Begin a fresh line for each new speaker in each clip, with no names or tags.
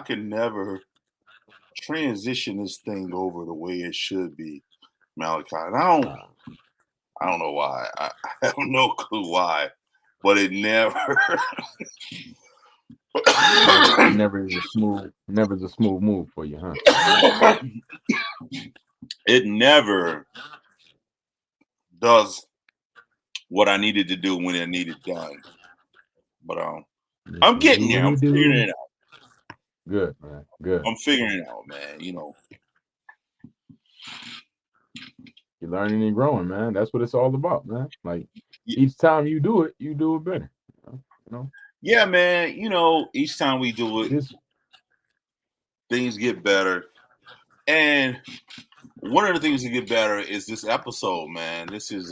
can never transition this thing over the way it should be, Malachi. And I don't know why. I have no clue why, but it never.
Never is a smooth move for you, huh?
It never does what I needed to do when I need it done. But I'm getting there. I'm figuring it out.
Good, man. Good.
I'm figuring it out, man. You know.
You're learning and growing, man. That's what it's all about, man. Like each time you do it better. You know?
Yeah, man. You know, each time we do it, things get better. And one of the things that get better is this episode, man. This is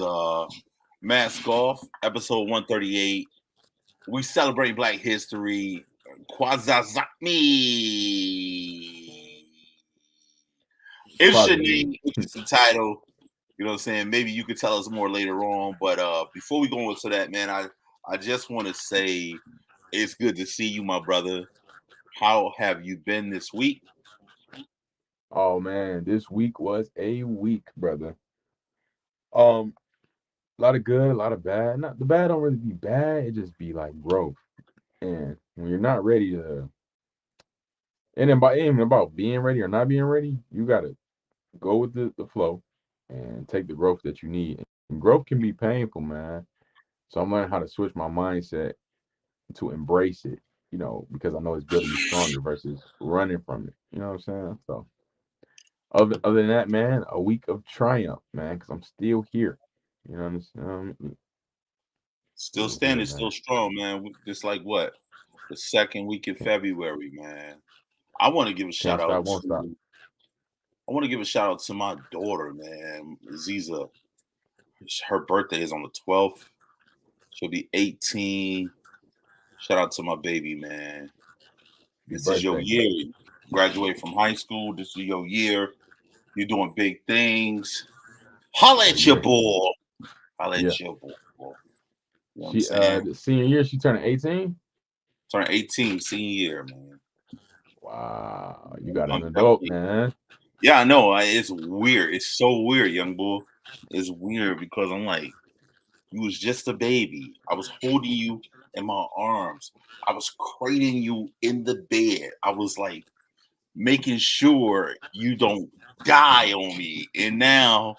Mask Off, episode 138. We celebrate Black History. KwansaaMe. It's your name. It's the title. You know what I'm saying? Maybe you could tell us more later on. But before we go into that, man, I just want to say it's good to see you, my brother. How have you been this week?
Oh man, this week was a week, brother. A lot of good, a lot of bad. Not the bad don't really be bad. It just be like growth. And when you're not ready to, and even about being ready or not being ready, you gotta go with the flow and take the growth that you need. And growth can be painful, man. So I'm learning how to switch my mindset to embrace it, you know, because I know it's building me stronger versus running from it. You know what I'm saying? So other than that, man, a week of triumph, man, because I'm still here. You know what I'm saying?
Still standing, still strong, man. Just like what? The second week in February, man. I want to give a shout out. I want to give a shout out to my daughter, man, Ziza. Her birthday is on the 12th. She'll be 18. Shout out to my baby, man. This is your year. Graduate from high school. This is your year. You're doing big things. Holla at your boy. Holla at your boy. You know what I'm saying?
The senior year, she turned 18?
Turned 18 senior year, man.
Wow. You got an adult, man.
Yeah, I know. It's weird. It's so weird, young boy. It's weird because I'm like, you was just a baby. I was holding you in my arms. I was cradling you in the bed. I was like making sure you don't die on me. And now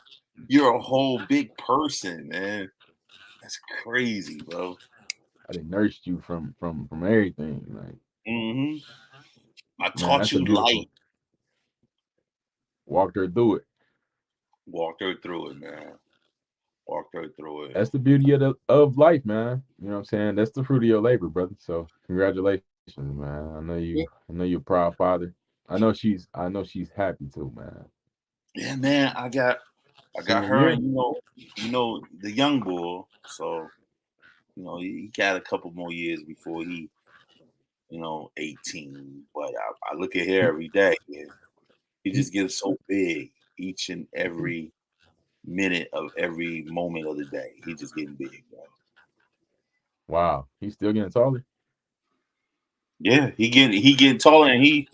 you're a whole big person, man. That's crazy, bro.
I done nursed you from everything, like.
I taught you life.
Walked her through it.
Walked her through it, man. Walked her through it.
That's the beauty of life, man. You know what I'm saying? That's the fruit of your labor, brother. So congratulations, man. I know you're a proud father. I know she's happy too, man.
Yeah, man. I got her, and you know the young boy. So, he got a couple more years before he, 18. But I look at her every day, and he just gets so big each and every minute of every moment of the day. He just getting big, bro.
Wow, he's still getting taller.
Yeah, he getting taller, and he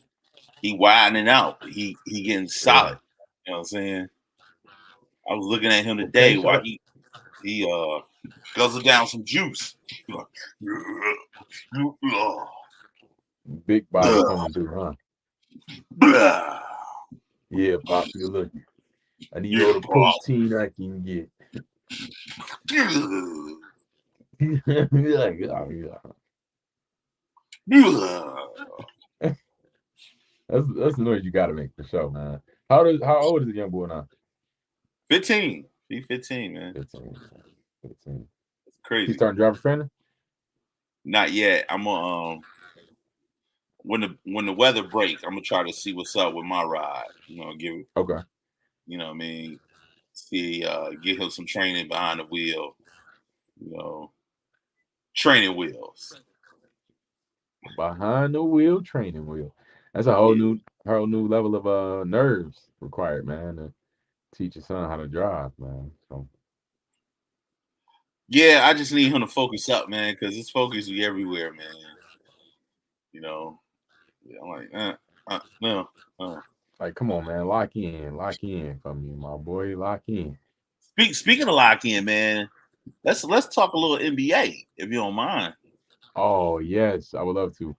widening out. He getting solid. You know what I'm saying? I was looking at him today while he guzzled down some juice.
Big body coming through, huh? Yeah, Pops, good looking. I need all the protein I can get. Like, oh, yeah. That's the noise you gotta make for sure, man. How old is the young boy now?
15. He's 15, man.
15.
It's crazy.
He's starting driver's training?
Not yet. I'm when the weather breaks, I'm gonna try to see what's up with my ride.
Okay.
You know what I mean? See, get him some training behind the wheel. Training wheels.
Behind the wheel, training wheel. That's a whole new level of nerves required, man, to teach your son how to drive, man. So
yeah, I just need him to focus up, man, because his focus be everywhere, man. I'm like, no.
Like, come on, man, lock in for me, my boy, lock in.
Speaking of lock in, man, let's talk a little NBA if you don't mind.
Oh yes, I would love to.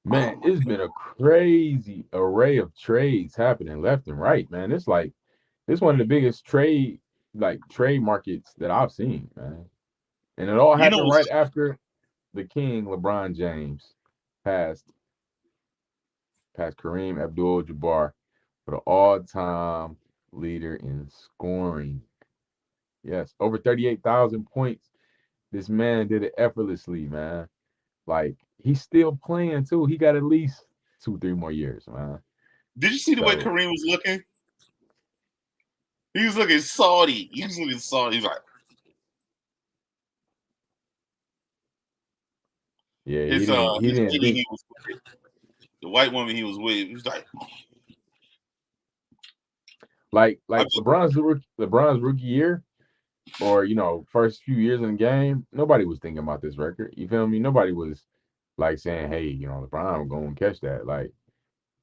Man, it's been a crazy array of trades happening left and right, man. It's one of the biggest trade markets that I've seen, man. And it all happened right after the King, LeBron James, passed Kareem Abdul-Jabbar for the all-time leader in scoring. Yes, over 38,000 points. This man did it effortlessly, man. Like, he's still playing too. He got at least 2-3 more years, man.
Did you see the way Kareem was looking? He was looking salty. He's like,
yeah, he didn't think.
He was with, the white woman he was with, he was
like LeBron's rookie year, or first few years in the game, nobody was thinking about this record. You feel me? Nobody was like saying, "Hey, LeBron going to catch that." Like,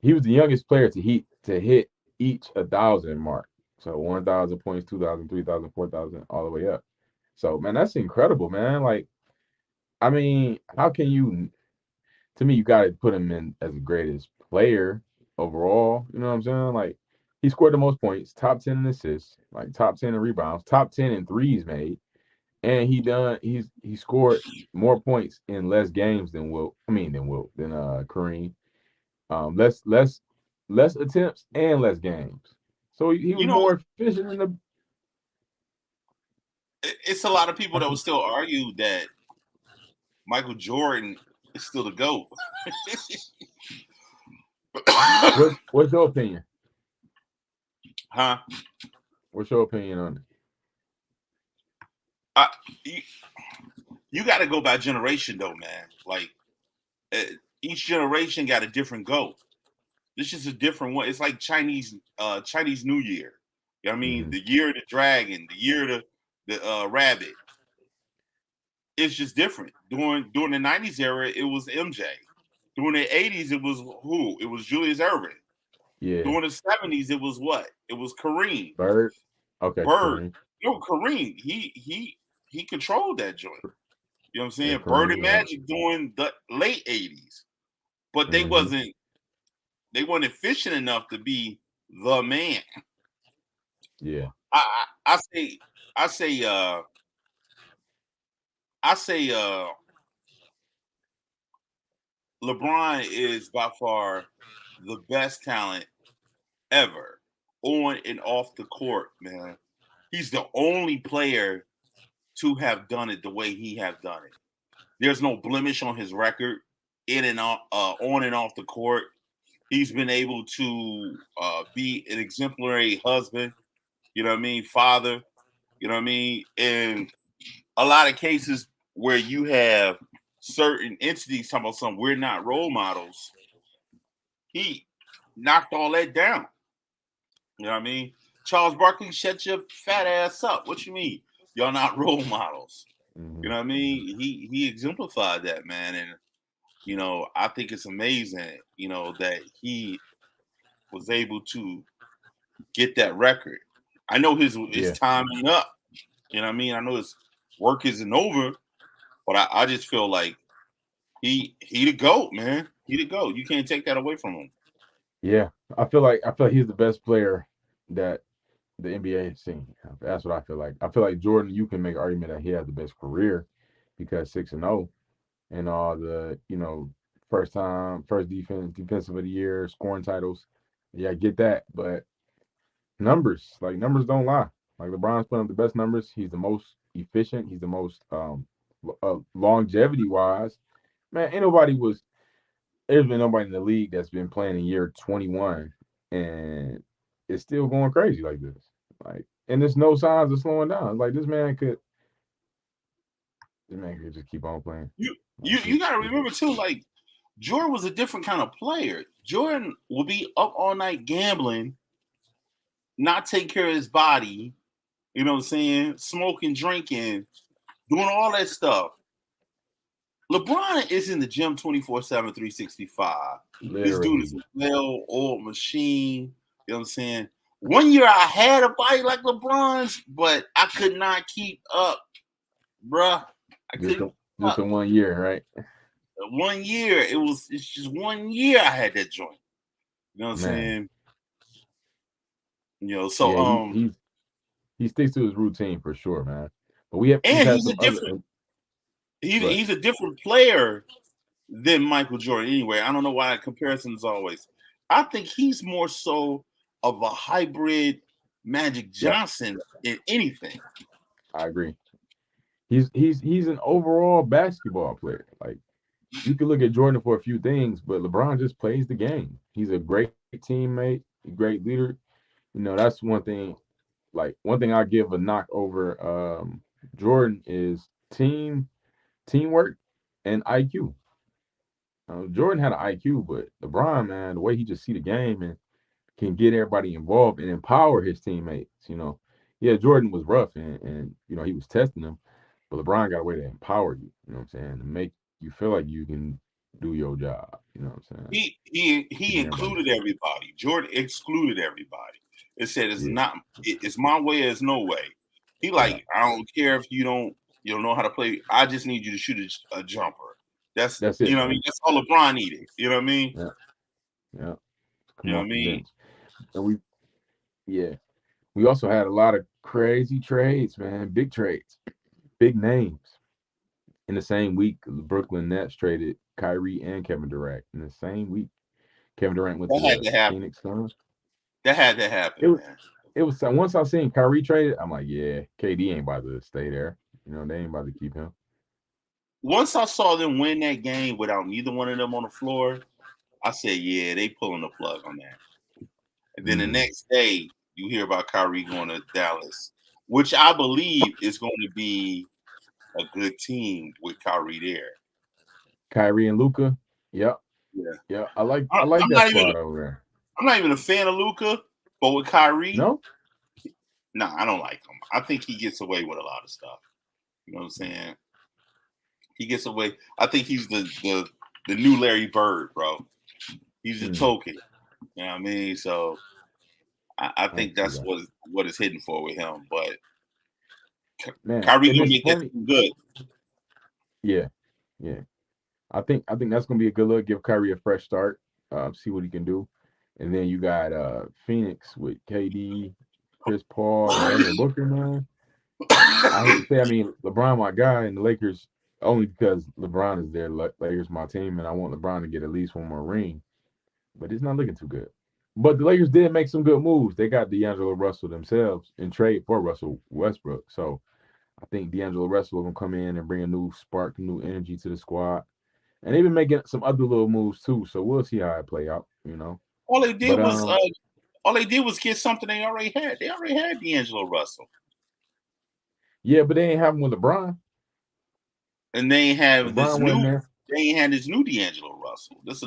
he was the youngest player to hit each 1,000 mark. So 1,000 points, 2,000, 3,000, 4,000, all the way up. So, man, that's incredible, man. Like, I mean, how can you? To me, you got to put him in as the greatest player overall. You know what I'm saying? Like, he scored the most points, top 10 in assists, like top 10 in rebounds, top 10 in threes made, and he scored more points in less games than Kareem. Less attempts and less games. So he was more efficient in the.
It's a lot of people that would still argue that Michael Jordan is still the GOAT.
What's your opinion?
Huh?
What's your opinion on
it? You got to go by generation, though, man. Like, each generation got a different GOAT. This is a different one. It's like Chinese New Year. You know what I mean?
Mm-hmm.
The year of the dragon, the year of the rabbit. It's just different. During the 90s era, it was MJ. During the 80s, it was who? It was Julius Erving.
Yeah.
During the 70s, it was what? It was Kareem.
Bird. Okay.
Bird. Kareem. He controlled that joint. You know what I'm saying?
Yeah,
Bird and Magic during the late 80s. But they wasn't efficient enough to be the man.
Yeah.
I say LeBron is by far the best talent ever on and off the court, man. He's the only player to have done it the way he have done it. There's no blemish on his record in and on and off the court. He's been able to be an exemplary husband, you know what I mean, father, you know what I mean, in a lot of cases where you have certain entities talking about something, we're not role models. He knocked all that down. You know what I mean? Charles Barkley, shut your fat ass up. What you mean? Y'all not role models.
Mm-hmm.
You know what I mean? He exemplified that, man. And, I think it's amazing, that he was able to get that record. I know his timing up. You know what I mean? I know his work isn't over, but I just feel like he the GOAT, man. He the GOAT. You can't take that away from him.
Yeah. I feel like he's the best player that the NBA has seen. That's what I feel like. I feel like Jordan, you can make an argument that he has the best career because 6-0 and all the, first defensive of the year, scoring titles. Yeah, I get that. But numbers don't lie. Like, LeBron's putting up the best numbers. He's the most efficient. He's the most longevity wise. Man, there's been nobody in the league that's been playing in year 21 and it's still going crazy like this. Like, and there's no signs of slowing down. Like, this man could just keep on playing.
You got to remember too, like, Jordan was a different kind of player. Jordan will be up all night gambling, not take care of his body, you know what I'm saying? Smoking, drinking, doing all that stuff. LeBron is in the gym 24/7, 365.
Literally.
This dude is a well-oiled machine. You know what I'm saying? One year I had a body like LeBron's, but I could not keep up, bruh.
Just in 1 year, right?
1 year. It's just 1 year I had that joint. You know what I'm saying? You know, so
yeah, he sticks to his routine for sure, man. But he's
a different player than Michael Jordan anyway. I don't know why comparison is always. I think he's more so of a hybrid Magic Johnson in anything.
I agree. He's an overall basketball player. Like, you can look at Jordan for a few things, but LeBron just plays the game. He's a great teammate, a great leader. You know, that's one thing. Like, one thing I give a knock over Jordan is teamwork and IQ. Jordan had an IQ, but LeBron, man, the way he just see the game and can get everybody involved and empower his teammates. You know, yeah, Jordan was rough and you know, he was testing them, but LeBron got a way to empower you. You know what I'm saying? To make you feel like you can do your job. You know what I'm saying?
He included everybody. Jordan excluded everybody. It said it's my way, there's no way. He like, I don't care if you don't know how to play. I just need you to shoot a jumper. That's it. You know what I mean? That's all LeBron needed. You know what I mean?
Yeah.
You know what I mean?
And we also had a lot of crazy trades, man. Big trades, big names. In the same week, the Brooklyn Nets traded Kyrie and Kevin Durant in the same week. Kevin Durant went to the Phoenix Suns.
That had to happen, man.
It was once I seen Kyrie traded, I'm like, yeah, KD ain't about to stay there. You know, they ain't about to keep him.
Once I saw them win that game without neither one of them on the floor, I said, yeah, they pulling the plug on that. And then the next day, you hear about Kyrie going to Dallas, which I believe is going to be a good team with Kyrie there.
Kyrie and Luka, yeah. I like that squad over there.
I'm not even a fan of Luka, but with Kyrie,
no,
I don't like him. I think he gets away with a lot of stuff. You know what I'm saying? He gets away. I think he's the new Larry Bird, bro. He's a token. You know what I mean? So I think that's what it's hitting for with him. But Kyrie gonna make that good.
Yeah. I think that's gonna be a good look. Give Kyrie a fresh start. See what he can do. And then you got Phoenix with KD, Chris Paul, and Devin Booker, man. I hate to say, I mean, LeBron my guy, and the Lakers only because LeBron is there. Lakers my team, and I want LeBron to get at least one more ring. But it's not looking too good. But the Lakers did make some good moves. They got D'Angelo Russell themselves in trade for Russell Westbrook. So I think D'Angelo Russell will come in and bring a new spark, new energy to the squad. And they've been making some other little moves too. So we'll see how it play out, you know.
All they did was get something they already had. They already had D'Angelo Russell.
Yeah, but they ain't have him with LeBron.
And they ain't have this new D'Angelo Russell. This a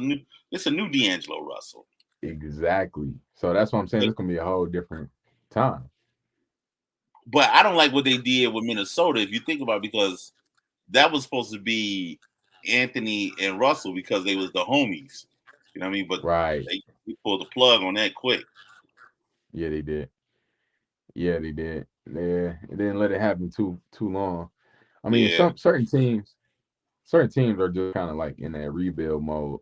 new D'Angelo Russell.
Exactly. So that's what I'm saying. It's gonna be a whole different time.
But I don't like what they did with Minnesota, if you think about it, because that was supposed to be Anthony and Russell because they was the homies. You know what I mean? But they pulled the plug on that quick.
Yeah, they did. Yeah, they didn't let it happen too long. I mean, certain teams are just kind of like in that rebuild mode.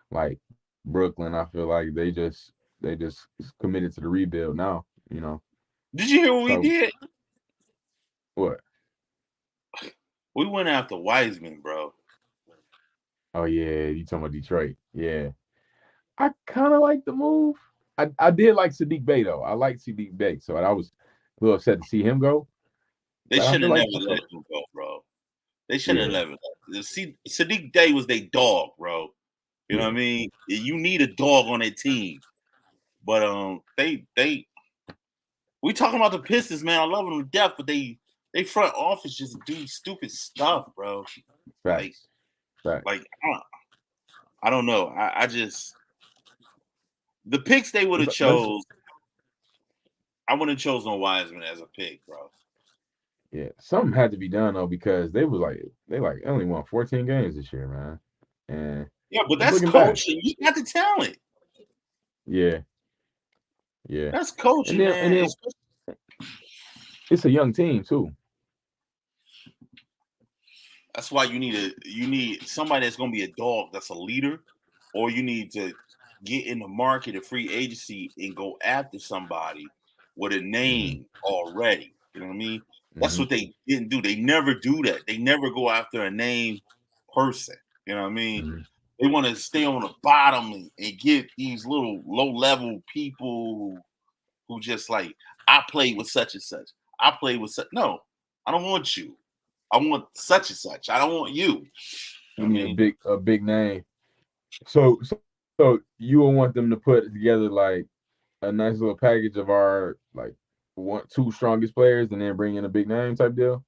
Like Brooklyn, I feel like they just committed to the rebuild now, you know.
Did you hear what we did?
What?
We went after Wiseman, bro.
Oh yeah, you talking about Detroit? Yeah, I kind of like the move. I did like Sadiq Bey though. I like Sadiq Bey, so I was a little upset to see him go.
They should have never let him go, bro. They should have never. See, Sadiq Bey was their dog, bro. You know what I mean? You need a dog on that team. But we talking about the Pistons, man. I love them to death, but they front office just do stupid stuff, bro.
Facts.
Like I don't know. I just the picks they would have chose. I wouldn't have chosen Wiseman as a pick, bro.
Yeah, something had to be done though because they only won 14 games this year, man. And
Yeah, but
it's
that's
looking bad.
coaching. You got the talent.
Yeah, yeah.
That's
And
coaching,
then and
man.
then it's a young team too.
That's why you need somebody that's gonna be a dog, that's a leader, or you need to get in the market of free agency and go after somebody with a
Hmm.
name already. You know what I mean? That's
Hmm.
what they didn't do. They never do that. They never go after a name person. You know what I mean?
Hmm.
They want to stay on the bottom and get these little low level people who just like, I played with such and such. I played with such. No, I don't want you. I want such and such. I don't want you. You know
You
what I
need
mean?
a big name. So you will want them to put together like a nice little package of our like two strongest players and then bring in a big name type deal.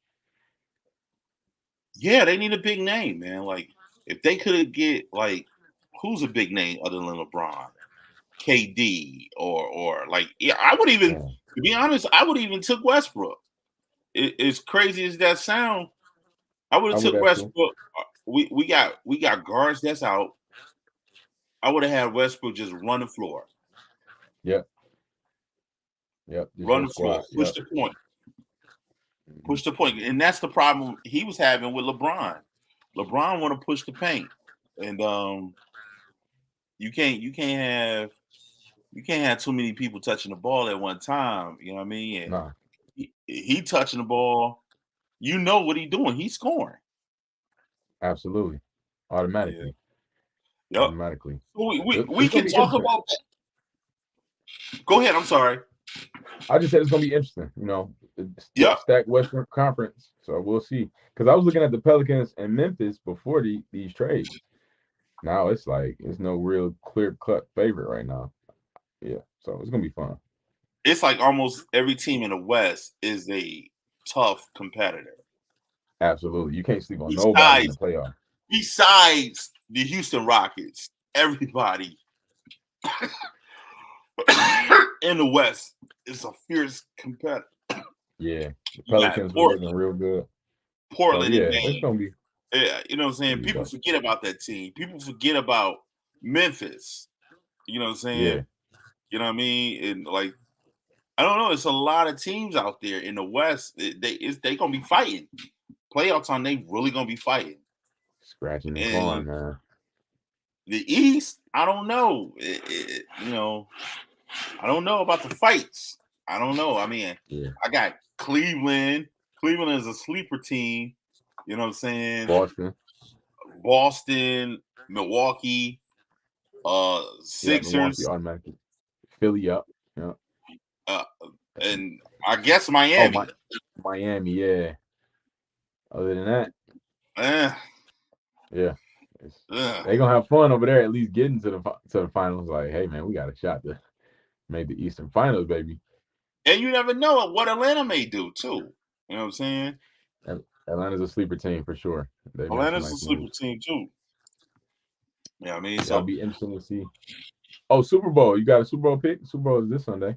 Yeah, they need a big name, man. Like if they could get like who's a big name other than LeBron, KD, or like yeah, I would even
Yeah.
to be honest, I would even took Westbrook. As crazy as that sound, I would
I
have
would
took
have to.
Westbrook. We got guards that's out. I would have had Westbrook just run the floor,
Yep. Yep. Just
run
your
the floor,
squad. Yep. Hmm.
push the point, and that's the problem he was having with LeBron. LeBron want to push the paint, and you can't have too many people touching the ball at one time. You know what I mean? And
Nah.
he touching the ball. You know what he doing? He's scoring.
Absolutely.
Yeah.
Automatically.
Yep.
Automatically.
So we
It's gonna
can
be
talk
interesting.
about that. Go ahead. I'm sorry.
I just said it's gonna be interesting.
Yep.
Stack Western Conference. So we'll see. Because I was looking at the Pelicans and Memphis before these trades. Now it's like it's no real clear cut favorite right now. Yeah. So it's gonna be fun.
It's like almost every team in the West is a tough competitor.
Absolutely. You can't sleep on nobody in the
Besides,
playoff.
besides the Houston Rockets, everybody in the West is a fierce competitor.
Yeah. The
You got
Pelicans are looking real good. So
Portland and
yeah, it's
Dame.
gonna be
Yeah, you know what I'm saying?
be
People
tough.
forget about that team. People forget about Memphis. You know what I'm saying?
Yeah.
You know what I mean? And like, I don't know. It's a lot of teams out there in the West. They gonna be fighting. Playoff time, they really gonna be fighting.
Scratching and
And
clawing, man.
the East, I don't know. I don't know about the fights. I don't know. I mean,
Yeah.
I got Cleveland. Cleveland is a sleeper team. You know what I'm saying?
Boston.
Boston, Milwaukee,
Yeah, Milwaukee
Sixers,
automatically. Philly up. Yeah.
uh, and I guess
Oh,
Miami.
Miami, yeah. Other than that,
Eh,
yeah.
eh.
They gonna have fun over there, at least getting to the finals. Like, hey man, we got a shot to make the Eastern Finals, baby.
And you never know what Atlanta may do too. You know what I'm saying?
Atlanta's a sleeper team for sure. They made some
Atlanta's a
nice
sleeper
moves.
team too. You know what I mean?
That'll
So
be interesting to see. Oh, Super Bowl. You got a Super Bowl pick? Super Bowl is this Sunday.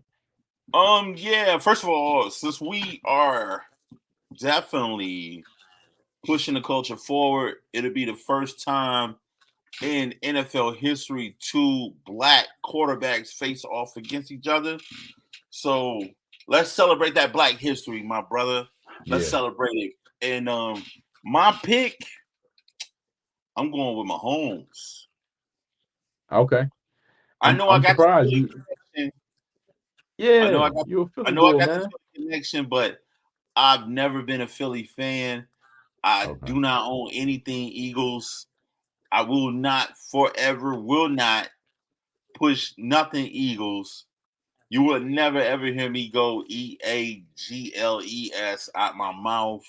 yeah, first of all, since we are definitely pushing the culture forward, it'll be the first time in NFL history two black quarterbacks face off against each other. So let's celebrate that black history, my brother. Let's
Yeah.
celebrate it. And my pick, I'm going with Mahomes.
Okay.
I know I
I'm
got the
surprised
Philly
you.
connection. I know
Yeah,
I got
you a
I
Philly
know I
bull,
got the
man.
Philly connection, but I've never been a Philly fan. I
Okay.
do not own anything Eagles. I will not forever will not push nothing Eagles. You will never ever hear me go EAGLES out my mouth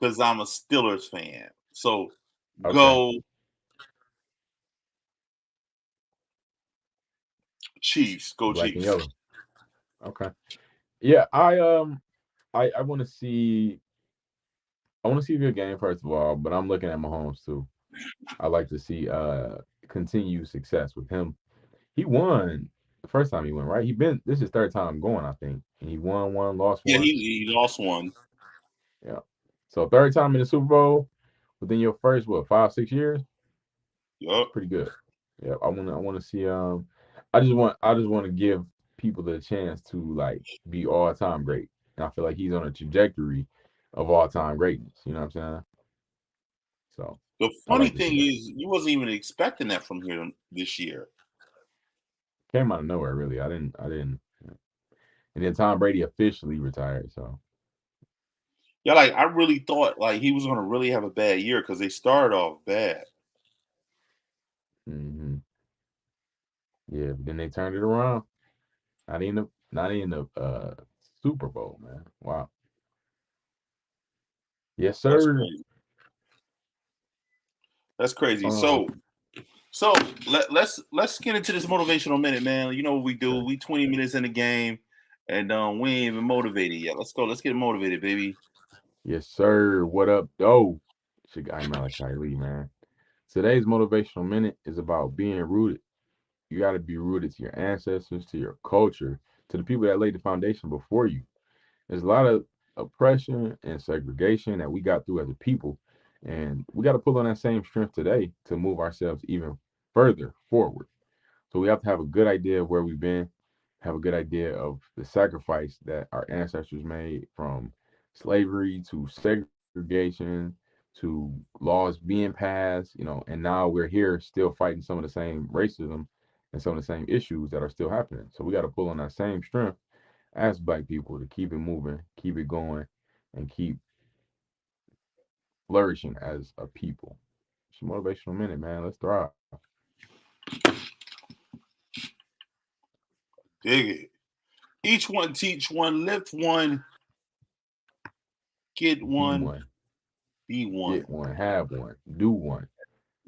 because I'm a Steelers fan. So
Okay.
go Chiefs. Go
Black and
Chiefs.
yellow. Okay. Yeah, I want to see. I want to see a good game first of all, but I'm looking at Mahomes too. I like to see continued success with him. He won the first time he went, right? This is third time going, I think. And he won one, lost
Yeah,
one.
he lost one.
Yeah. So third time in the Super Bowl within your first 5-6 years.
Yup.
Pretty good. Yeah. I want to see. I just want to give people the chance to like be all time great, and I feel like he's on a trajectory of all time greatness. You know what I'm saying? So
The
I
funny
like to see
thing
that.
is, you wasn't even expecting that from him this year.
Came out of nowhere, really. I didn't. And then Tom Brady officially retired. So
Yeah, like I really thought like he was gonna really have a bad year because they started off bad.
hmm yeah, but then they turned it around. Not in the Super Bowl, man. Wow. Yes,
That's
sir.
crazy. That's crazy.
Um,
So let's get into this motivational minute, man. You know what we do?
okay.
We 20 minutes in the game, and we ain't even motivated yet. Let's go. Let's get motivated, baby.
Yes, sir. What up, though? It's your guy Malachi Lee, man. Today's motivational minute is about being rooted. You got to be rooted to your ancestors, to your culture, to the people that laid the foundation before you. There's a lot of oppression and segregation that we got through as a people, and we got to pull on that same strength today to move ourselves even further forward. So we have to have a good idea of where we've been, have a good idea of the sacrifice that our ancestors made, from slavery to segregation to laws being passed, and now we're here still fighting some of the same racism and some of the same issues that are still happening. So we got to pull on that same strength as Black people to keep it moving, keep it going, and keep flourishing as a people. It's a motivational minute, man. Let's thrive.
Dig it. Each one teach one, lift one, get
Be
one,
one,
be one,
get one, have one, do one.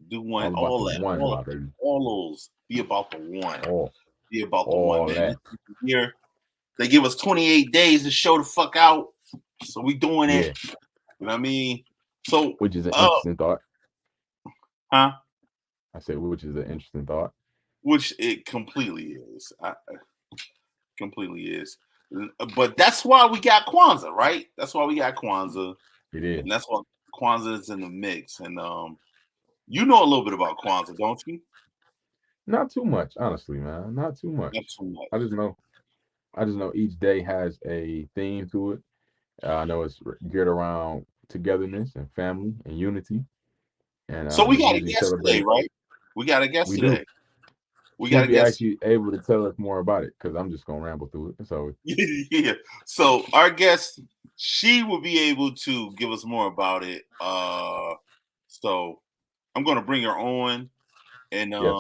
do one.
All about the
All that,
one, my baby.
all those. Be about the one.
All,
Be about the one,
all
man.
that.
Here, they give us 28 days to show the fuck out, so we doing it.
Yeah,
You know what I mean? So,
which is an interesting thought.
huh?
I said, which is an interesting thought.
Which it completely is. Completely is. But that's why we got Kwanzaa, right? That's why we got Kwanzaa,
It is.
and that's why Kwanzaa is in the mix. And you know a little bit about Kwanzaa, don't you?
Not too much, honestly, man. Not too
Not
much.
too much.
I just know. I just know each day has a theme to it. I know it's geared around togetherness and family and unity, and
So we
it's
got a
usually
guest today,
celebrated.
right? We got a guest
We do.
today. We got
She'll
a
be
guest.
actually able to tell us more about it because I'm just gonna ramble through it. So
Yeah. So our guest, she will be able to give us more about it. So I'm gonna bring her on, and
yes,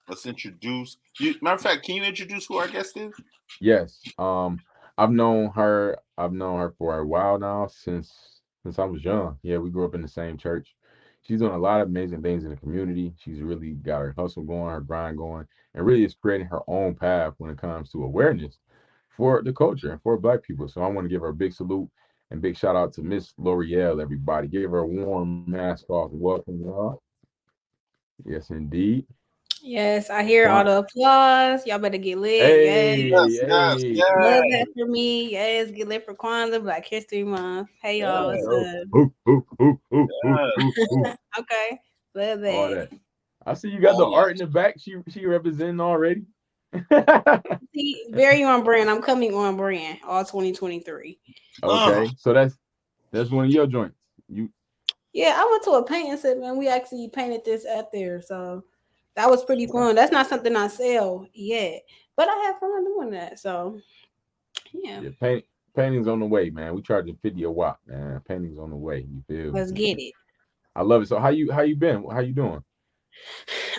let's introduce. Matter of fact, can you introduce who our guest is?
yes. I've known her. I've known her for a while now, since I was young. Yeah, we grew up in the same church. She's doing a lot of amazing things in the community. She's really got her hustle going, her grind going, and really is creating her own path when it comes to awareness for the culture and for Black people. So I want to give her a big salute and big shout out to Miss L'Oreal, everybody. Give her a warm mask off welcome, y'all. Yes, indeed.
Yes, I hear all
Quan-
the applause. Y'all better get lit. Yes.
hey,
Yes, yes,
hey.
Love
yes,
that for me. Yes, get lit for Kwanzaa, Black History Month. Hey y'all, what's
yes,
Oh,
up?
yes.
Okay. Love
All
that.
that. I see you got the
All that.
art in the back. She representing already.
See, very on brand. I'm coming on brand all 2023.
Uh,
Okay, so that's one of your joints. You
Yeah, I went to a painting set, man. We actually painted this out there. So that was pretty
okay?
fun. That's not something I sell yet. But I had fun doing that. So yeah.
Yeah, painting's on the way, man. We charging 50 a watt, man. Painting's on the way. You feel
Let's
me?
get it.
I love it. So how you been? How you doing?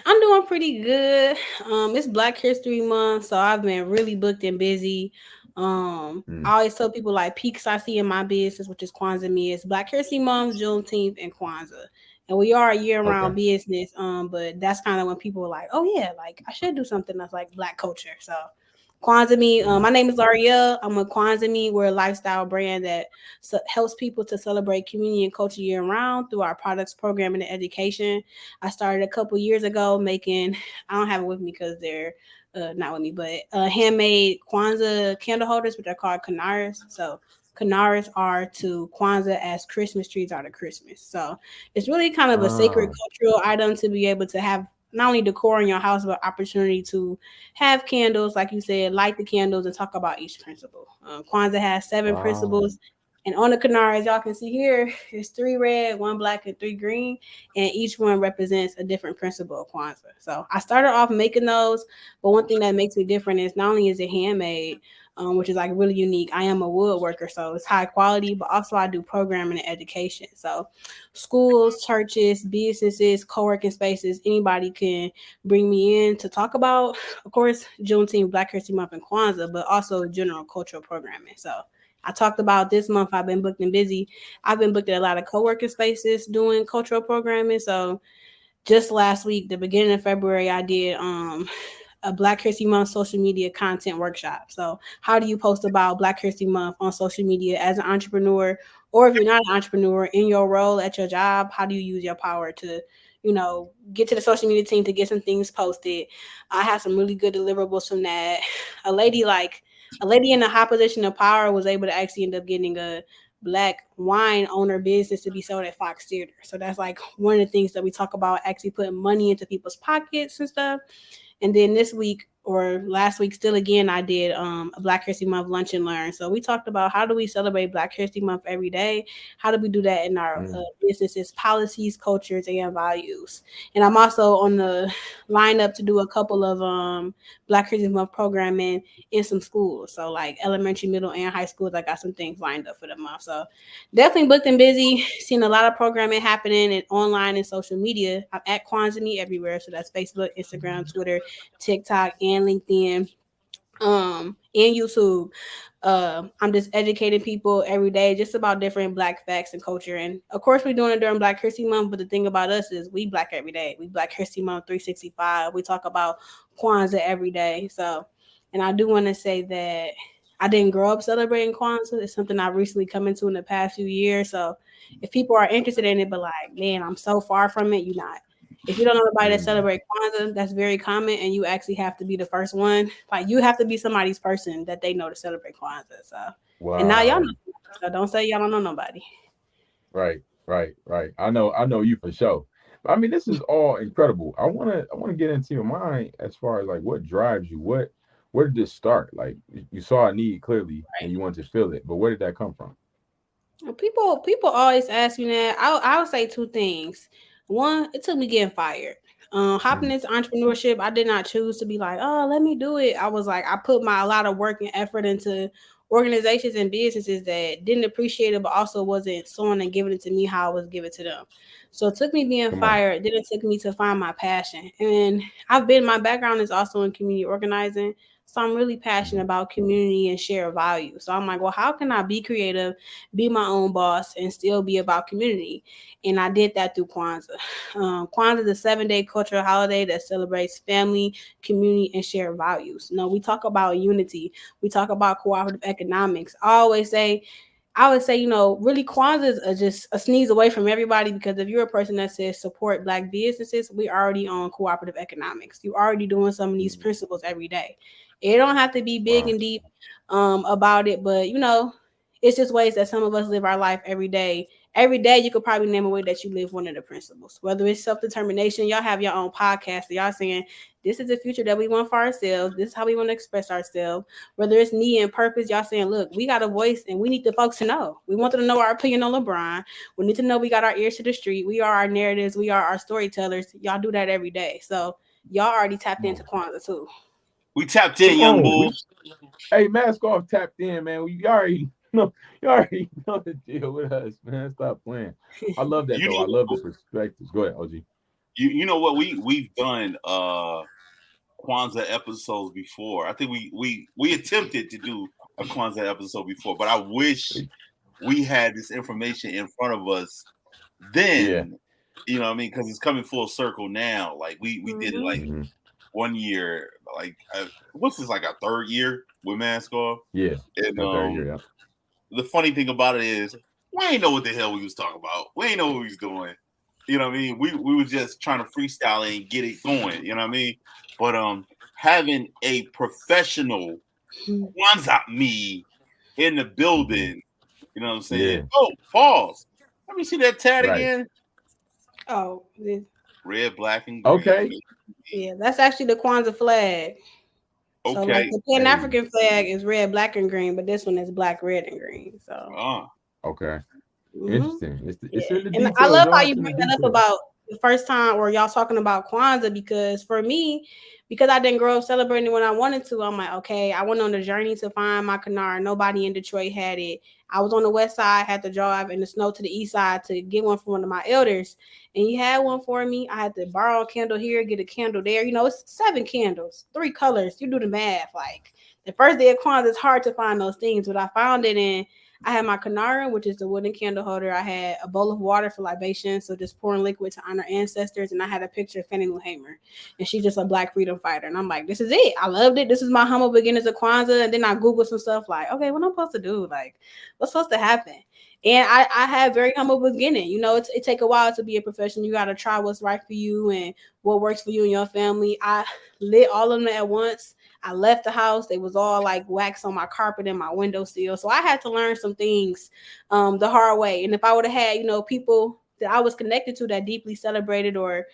I'm doing pretty good. It's Black History Month, so I've been really booked and busy.
Mm,
I always tell people like peaks I see in my business, which is KwansaaMe, is Black History Month, Juneteenth, and Kwanzaa. And we are a year-round
okay.
business. But that's kind of when people are like, "Oh yeah, like I should do something that's like Black culture." So KwansaaMe.
Mm,
My name is Aria. I'm a KwansaaMe. We're a lifestyle brand that helps people to celebrate community and culture year round through our products, programming, and education. I started a couple years ago making. I don't have it with me because they're not with me, but handmade Kwanzaa candle holders, which are called kanaras. So Kanaras are to Kwanzaa as Christmas trees are to Christmas. So it's really kind of a sacred cultural item to be able to have not only decor in your house, but opportunity to have candles, like you said, light the candles and talk about each principle. Kwanzaa has 7 principles. And on the Kanar, as y'all can see here, there's 3 red, 1 black, and 3 green. And each one represents a different principle of Kwanzaa. So I started off making those. But one thing that makes me different is not only is it handmade, which is like really unique. I am a woodworker, so it's high quality, but also I do programming and education. So schools, churches, businesses, co-working spaces, anybody can bring me in to talk about, of course, Juneteenth, Black History Month, and Kwanzaa, but also general cultural programming. So I talked about this month, I've been booked and busy. I've been booked at a lot of co-working spaces doing cultural programming. So just last week, the beginning of February, I did a Black History Month social media content workshop. So how do you post about Black History Month on social media as an entrepreneur, or if you're not an entrepreneur in your role at your job, how do you use your power to, get to the social media team to get some things posted? I had some really good deliverables from that. A lady in a high position of power was able to actually end up getting a Black wine owner business to be sold at Fox Theater. So that's like one of the things that we talk about, actually putting money into people's pockets and stuff. And then this week or last week, still again, I did a Black History Month lunch and learn. So we talked about how do we celebrate Black History Month every day? How do we do that in our businesses, policies, cultures, and values? And I'm also on the lineup to do a couple of Black History Month programming in some schools. So like elementary, middle, and high schools, I got some things lined up for the month. So definitely booked and busy, seeing a lot of programming happening and online and social media. I'm at KwansaaMe everywhere. So that's Facebook, Instagram, Twitter, TikTok, and LinkedIn, and YouTube. I'm just educating people every day just about different Black facts and culture. And of course, we're doing it during Black History Month. But the thing about us is we Black every day. We Black History Month 365. We talk about Kwanzaa every day. So, and I do want to say that I didn't grow up celebrating Kwanzaa. It's something I've recently come into in the past few years. So if people are interested in it, but like, man, I'm so far from it, you're not. If you don't know nobody that celebrate Kwanzaa, that's very common, and you actually have to be the first one. Like you have to be somebody's person that they know to celebrate Kwanzaa. So, and now y'all know. So don't say y'all don't know nobody.
Right. I know you for sure. I mean, this is all incredible. I wanna get into your mind as far as like what drives you. Where did this start? Like you saw a need clearly, and you wanted to fill it, but where did that come from?
People always ask me that. I would say 2 things. One, it took me getting fired. Hopping into entrepreneurship, I did not choose to be like, oh, let me do it. I was like, I put a lot of work and effort into organizations and businesses that didn't appreciate it, but also wasn't sewing and giving it to me how I was giving to them. So it took me being fired. Then it took me to find my passion. And my background is also in community organizing. So I'm really passionate about community and share value. So I'm like, well, how can I be creative, be my own boss, and still be about community? And I did that through Kwanzaa. Kwanzaa is a 7-day cultural holiday that celebrates family, community, and shared values. We talk about unity. We talk about cooperative economics. I would say, really Kwanzaa is just a sneeze away from everybody, because if you're a person that says support Black businesses, we already on cooperative economics. You're already doing some of these principles every day. It don't have to be big and deep about it, but it's just ways that some of us live our life every day. Every day, you could probably name a way that you live one of the principles. Whether it's self-determination, y'all have your own podcast. So y'all saying, this is the future that we want for ourselves. This is how we want to express ourselves. Whether it's need and purpose, y'all saying, look, we got a voice and we need the folks to know. We want them to know our opinion on LeBron. We need to know we got our ears to the street. We are our narratives. We are our storytellers. Y'all do that every day. So y'all already tapped into Kwanzaa too.
We tapped in, young boy.
Hey, Mask Off tapped in, man. You already know the deal with us, man. Stop playing. I love that though. I love the perspectives. Go ahead, OG.
You know what? We've done Kwanzaa episodes before. I think we attempted to do a Kwanzaa episode before, but I wish we had this information in front of us then. You know what I mean? Because it's coming full circle now. Like we did it like 1 year, like what's this, like our 3rd year with Mask Off?
Yeah.
And
3rd year, yeah.
The funny thing about it is we ain't know what the hell we was talking about. We ain't know what we was doing. You know what I mean? We were just trying to freestyle and get it going. You know what I mean? But having a professional KwansaaMe in the building You know what I'm saying? Yeah. Oh, pause. Let me see that tat again.
Oh,
red, black, and green.
Okay.
Yeah, that's actually the Kwanzaa flag. So like the Pan-African flag is red, black, and green, but this one is black, red, and green. So
okay. Interesting. It's in the
and
details.
I love how you bring that up about the first time or y'all talking about Kwanzaa, because for me, because I didn't grow up celebrating when I wanted to, I'm like, okay, I went on the journey to find my Kanara. Nobody in Detroit had it. I was on the west side, had to drive in the snow to the east side to get one from one of my elders. And he had one for me. I had to borrow a candle here, get a candle there. You know, it's 7 candles, 3 colors. You do the math. Like the first day of Kwanzaa, it's hard to find those things, but I found it in. I had my Kanara, which is the wooden candle holder. I had a bowl of water for libation, so just pouring liquid to honor ancestors. And I had a picture of Fannie Lou Hamer, and she's just a Black freedom fighter. And I'm like, this is it. I loved it. This is my humble beginnings of Kwanzaa. And then I Googled some stuff like, okay, what I'm supposed to do? Like, what's supposed to happen? And I had very humble beginning. You know, it take a while to be a professional. You got to try what's right for you and what works for you and your family. I lit all of them at once. I left the house. They was all like wax on my carpet and my windowsill. So I had to learn some things the hard way. And if I would have had, you know, people that I was connected to that deeply celebrated, or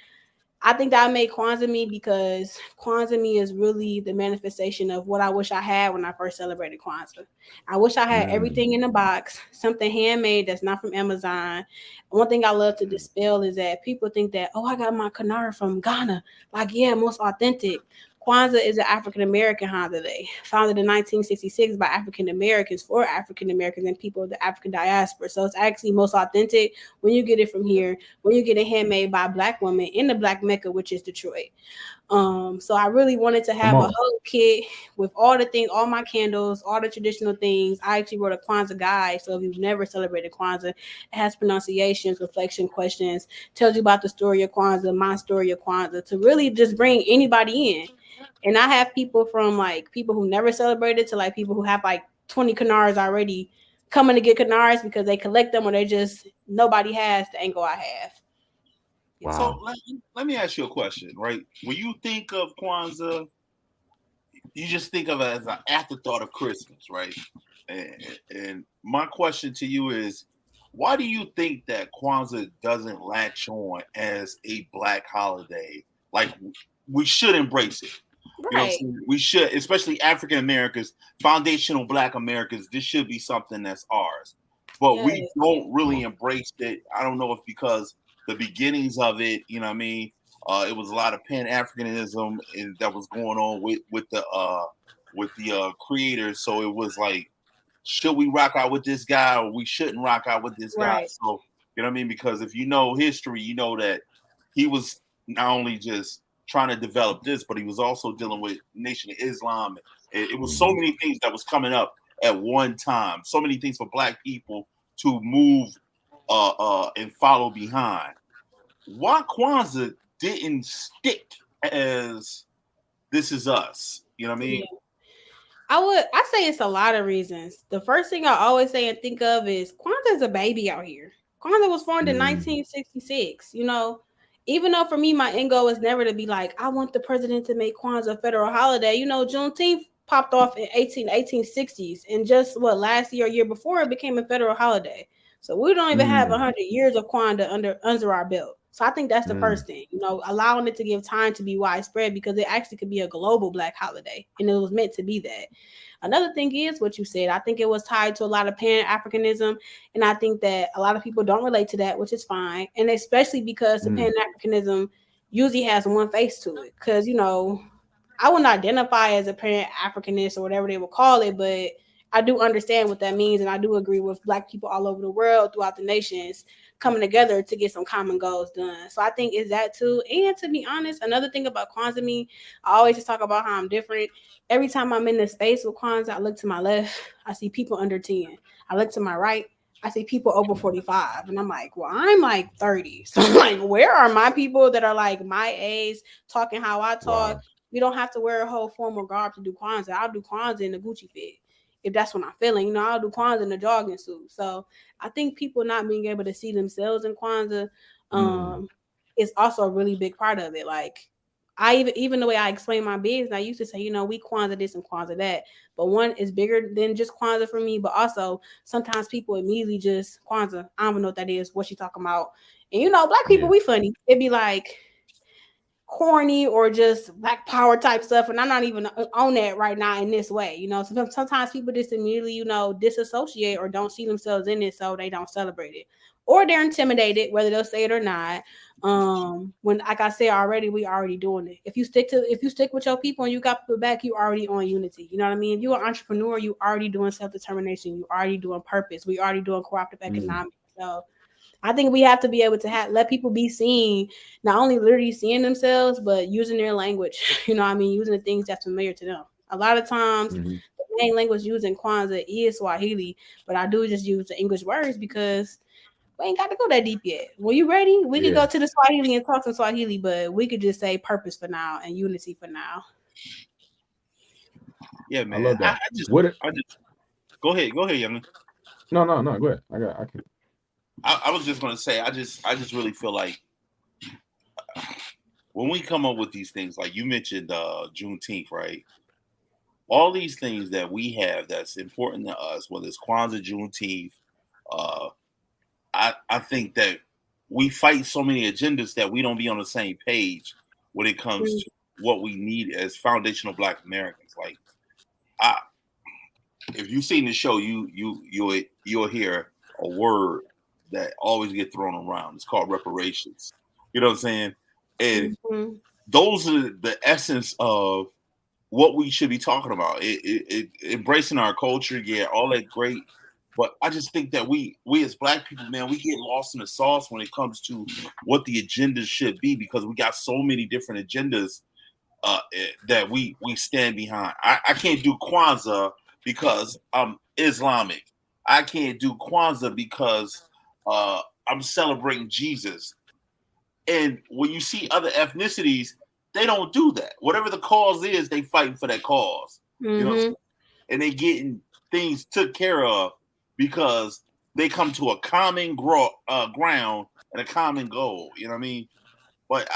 I think that I made KwansaaMe, because KwansaaMe is really the manifestation of what I wish I had when I first celebrated Kwanzaa. I wish I had everything in a box, something handmade that's not from Amazon. One thing I love to dispel is that people think that, oh, I got my Kanara from Ghana. Like, yeah, most authentic. Kwanzaa is an African-American holiday, founded in 1966 by African-Americans for African-Americans and people of the African diaspora. So it's actually most authentic when you get it from here, when you get it handmade by a Black woman in the Black Mecca, which is Detroit. So I really wanted to have a whole kit with all the things, all my candles, all the traditional things. I actually wrote a Kwanzaa guide. So if you've never celebrated Kwanzaa, it has pronunciations, reflection questions, tells you about the story of Kwanzaa, my story of Kwanzaa, to really just bring anybody in. And I have people from like people who never celebrated to like people who have like 20 Kanars already coming to get Kanars because they collect them, or they just, nobody has the angle I have.
Wow. So let me ask you a question, right? When you think of Kwanzaa, you just think of it as an afterthought of Christmas, right? And my question to you is, why do you think that Kwanzaa doesn't latch on as a Black holiday? Like, we should embrace it. Right. You know, we should, especially African Americans, foundational Black Americans. This should be something that's ours, but we don't really embrace it. I don't know if because the beginnings of it, you know what I mean, it was a lot of Pan-Africanism that was going on with the creators. So it was like, should we rock out with this guy or we shouldn't rock out with this guy? So you know what I mean? Because if you know history, you know that he was not only just trying to develop this, but he was also dealing with Nation of Islam. It was so many things that was coming up at one time. So many things for Black people to move and follow behind. Why Kwanzaa didn't stick as this is us? You know what I mean?
Yeah. I say it's a lot of reasons. The first thing I always say and think of is Kwanzaa is a baby out here. Kwanzaa was formed in 1966. You know, even though for me, my end goal is never to be like, I want the president to make Kwanzaa a federal holiday. You know, Juneteenth popped off in 1860s. And just last year or year before, it became a federal holiday. So we don't even have 100 years of Kwanzaa under our belt. So I think that's the first thing, you know, allowing it to give time to be widespread, because it actually could be a global Black holiday, and it was meant to be that. Another thing is what you said. I think it was tied to a lot of Pan-Africanism, and I think that a lot of people don't relate to that, which is fine, and especially because the Pan-Africanism usually has one face to it. Because, you know, I wouldn't identify as a Pan-Africanist or whatever they would call it, but I do understand what that means, and I do agree with Black people all over the world, throughout the nations, coming together to get some common goals done. So I think it's that too. And to be honest, another thing about KwansaaMe, I always just talk about how I'm different. Every time I'm in the space with Kwanzaa, I look to my left, I see people under 10. I look to my right, I see people over 45. And I'm like, well, I'm like 30. So I'm like, where are my people that are like my age, talking how I talk? Wow. We don't have to wear a whole formal garb to do Kwanzaa. I'll do Kwanzaa in the Gucci fit. If that's what I'm feeling, you know, I'll do Kwanzaa in a jogging suit. So I think people not being able to see themselves in Kwanzaa is also a really big part of it. Like, even the way I explain my business, I used to say, we Kwanzaa this and Kwanzaa that. But one is bigger than just Kwanzaa for me. But also sometimes people immediately just Kwanzaa. I don't even know what that is. What she talking about? And Black people, we funny. It'd be like corny or just Black power type stuff, and I'm not even on that right now in this way. Sometimes people just immediately disassociate or don't see themselves in it, so they don't celebrate it, or they're intimidated, whether they'll say it or not. When, like I said already, we already doing it. If you stick with your people and you got people back, you already on unity. You know what I mean? If you're an entrepreneur, you already doing self-determination, you already doing purpose, we already doing cooperative economics. So I think we have to be able to let people be seen, not only literally seeing themselves, but using their language, using the things that's familiar to them. A lot of times, the main language used in Kwanzaa is Swahili, but I do just use the English words because we ain't got to go that deep yet. When you ready, we could go to the Swahili and talk some Swahili, but we could just say purpose for now and unity for now.
Yeah, man.
I love that.
I just go ahead, young.
No, go ahead.
I was just gonna say, I just really feel like when we come up with these things, like you mentioned Juneteenth, right? All these things that we have that's important to us, whether it's Kwanzaa, Juneteenth, I think that we fight so many agendas that we don't be on the same page when it comes to what we need as foundational Black Americans. Like, if you've seen the show, you'll hear a word that always get thrown around. It's called reparations. You know what I'm saying? And those are the essence of what we should be talking about. Embracing our culture, all that great. But I just think that we as Black people, man, we get lost in the sauce when it comes to what the agendas should be, because we got so many different agendas that we stand behind. I can't do Kwanzaa because I'm Islamic. I can't do Kwanzaa because I'm celebrating Jesus. And when you see other ethnicities, they don't do that. Whatever the cause is, they fighting for that cause. You know, and they getting things took care of because they come to a common ground and a common goal. You know what I mean? But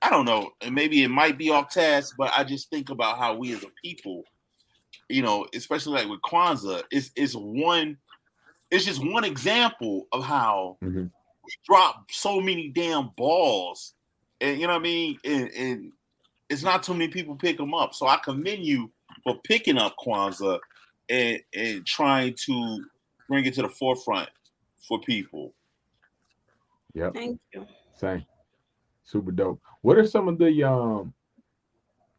I don't know. And maybe it might be off task, but I just think about how we as a people, especially like with Kwanzaa, it's just one example of how we drop so many damn balls, and you know what I mean, and it's not too many people pick them up. So I commend you for picking up Kwanzaa and trying to bring it to the forefront for people.
Yep.
Thank you.
Same. Super dope. What are some of the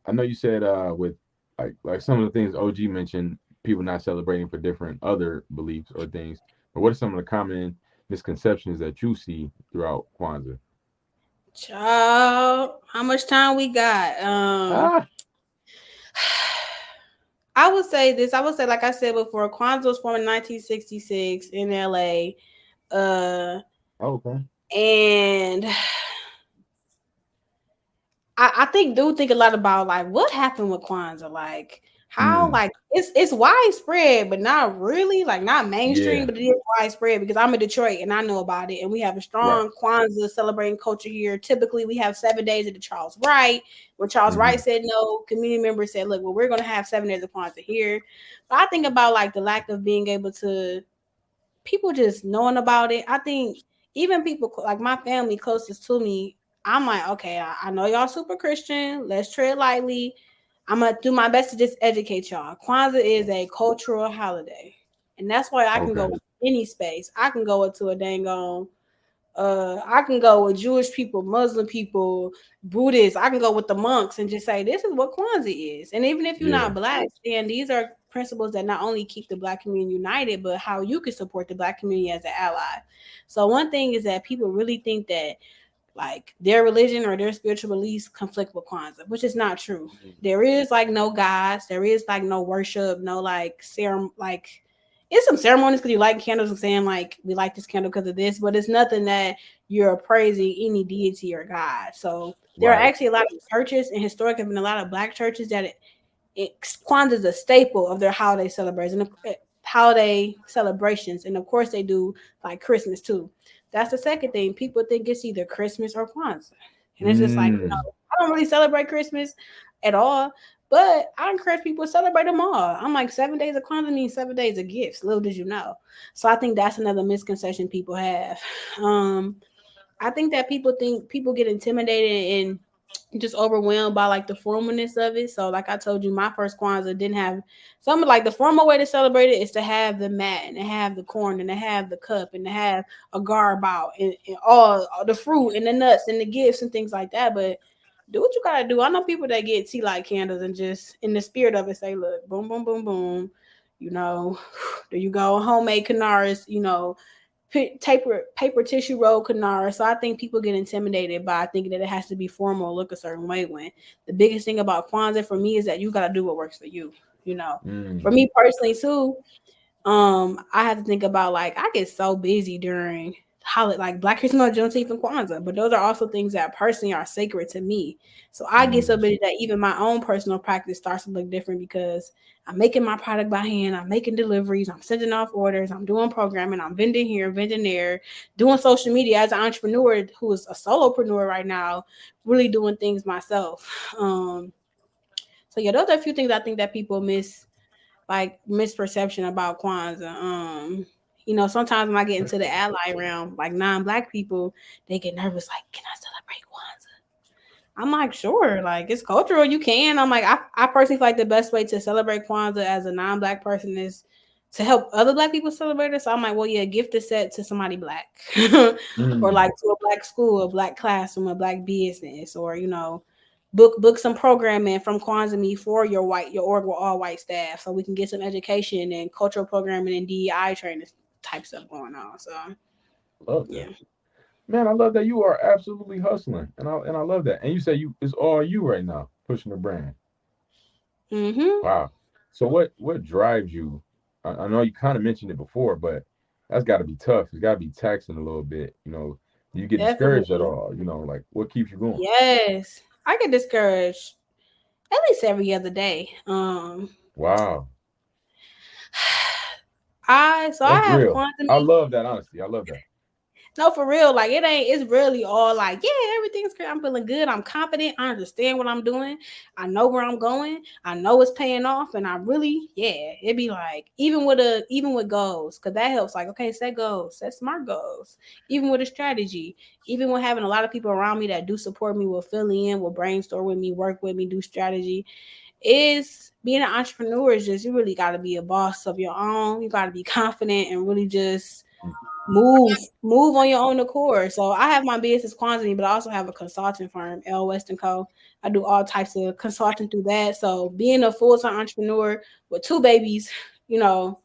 I know you said with like some of the things OG mentioned, people not celebrating for different other beliefs or things, but what are some of the common misconceptions that you see throughout Kwanzaa?
Child, how much time we got? I would say this. I would say, like I said before, Kwanzaa was formed in 1966 in LA.
Okay.
And I think a lot about like what happened with Kwanzaa, like how like it's widespread, but not really, like not mainstream, but it is widespread because I'm in Detroit and I know about it, and we have a strong Kwanzaa celebrating culture here. Typically, we have 7 days at the Charles Wright. When Charles Wright said no, community members said, "Look, well, we're going to have 7 days of Kwanzaa here." But I think about like the lack of being able to people just knowing about it. I think even people like my family closest to me, I'm like, okay, I know y'all super Christian. Let's tread lightly. I'm going to do my best to just educate y'all. Kwanzaa is a cultural holiday. And that's why I can go in any space. I can go into a dang on, I can go with Jewish people, Muslim people, Buddhists. I can go with the monks and just say, this is what Kwanzaa is. And even if you're not Black, then these are principles that not only keep the Black community united, but how you can support the Black community as an ally. So one thing is that people really think that like their religion or their spiritual beliefs conflict with Kwanzaa, which is not true. There is like no gods, there is like no worship, no like like it's some ceremonies because you light candles and saying like we like this candle because of this, but it's nothing that you're praising any deity or God. So there are actually a lot of churches, and historically have been a lot of Black churches that Kwanzaa is a staple of their holiday celebrations and of course they do like Christmas too. That's the second thing. People think it's either Christmas or Kwanzaa. And it's just like, I don't really celebrate Christmas at all, but I encourage people to celebrate them all. I'm like, 7 days of Kwanzaa means 7 days of gifts. Little did you know. So I think that's another misconception people have. I think that people get intimidated and just overwhelmed by like the formalness of it. So like I told you, my first Kwanzaa didn't have some like the formal way to celebrate it is to have the mat and to have the corn and to have the cup and to have a garb out and all the fruit and the nuts and the gifts and things like that. But do what you gotta do. I know people that get tea light candles and just in the spirit of it say, look, boom, boom, boom, boom. You know, there you go, homemade kanaras, you know, paper tissue roll kanara. So I think people get intimidated by thinking that it has to be formal or look a certain way, when the biggest thing about Kwanzaa for me is that you got to do what works for you. You know, for me personally too, I have to think about like I get so busy during holiday like Black Christmas, Juneteenth, and Kwanzaa, but those are also things that personally are sacred to me. So I get so busy that even my own personal practice starts to look different because I'm making my product by hand, I'm making deliveries, I'm sending off orders, I'm doing programming, I'm vending here, vending there, doing social media as an entrepreneur who is a solopreneur right now, really doing things myself. So yeah, those are a few things I think that people misperception about Kwanzaa. You know, sometimes when I get into the ally realm, like non-Black people, they get nervous, like, can I celebrate Kwanzaa? I'm like, sure, like it's cultural, you can. I'm like, I personally feel like the best way to celebrate Kwanzaa as a non-Black person is to help other Black people celebrate it. So I'm like, well, yeah, gift a set to somebody Black, or like to a Black school, a Black classroom, a Black business, or you know, book some programming from KwansaaMe for your org with all white staff, so we can get some education and cultural programming and DEI training type stuff going on. So
love that. Yeah. Man, I love that you are absolutely hustling, and I love that. And you say it's all you right now pushing the brand. Wow. So what drives you? I know you kind of mentioned it before, but that's got to be tough. It's got to be taxing a little bit. You know, do you get discouraged at all? You know, like what keeps you going?
Yes, I get discouraged at least every other day.
Wow.
I have
real. I love that honesty. I love that.
No, for real. Like it's really all like, yeah, everything's great. I'm feeling good. I'm confident. I understand what I'm doing. I know where I'm going. I know it's paying off. And I really, it'd be like, even with goals, because that helps. Like, okay, set goals, set smart goals. Even with a strategy, even with having a lot of people around me that do support me, will fill in, will brainstorm with me, work with me, do strategy. Is being an entrepreneur is just, you really got to be a boss of your own. You got to be confident and really just move on your own accord. So I have my business KwansaaMe, but I also have a consulting firm, L West & Co. I do all types of consulting through that. So being a full-time entrepreneur with 2 babies, you know,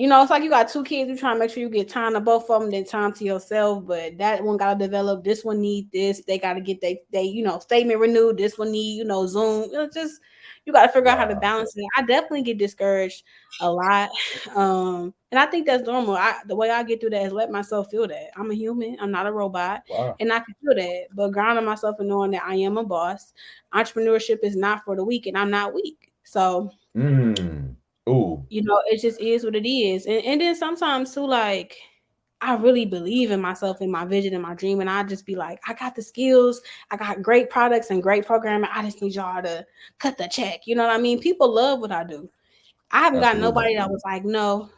it's like you got 2 kids, you trying to make sure you get time to both of them, then time to yourself. But that one got to develop. This one need this. They got to get they statement renewed. This one need, Zoom. Just you got to figure out how to balance it. I definitely get discouraged a lot. And I think that's normal. The way I get through that is let myself feel that. I'm a human. I'm not a robot. And I can feel that. But grounding myself and knowing that I am a boss. Entrepreneurship is not for the weak, and I'm not weak. So
Ooh.
It just is what it is. And then sometimes too, like, I really believe in myself and my vision and my dream. And I just be like, I got the skills. I got great products and great programming. I just need y'all to cut the check. You know what I mean? People love what I do. I haven't got nobody that was like, no.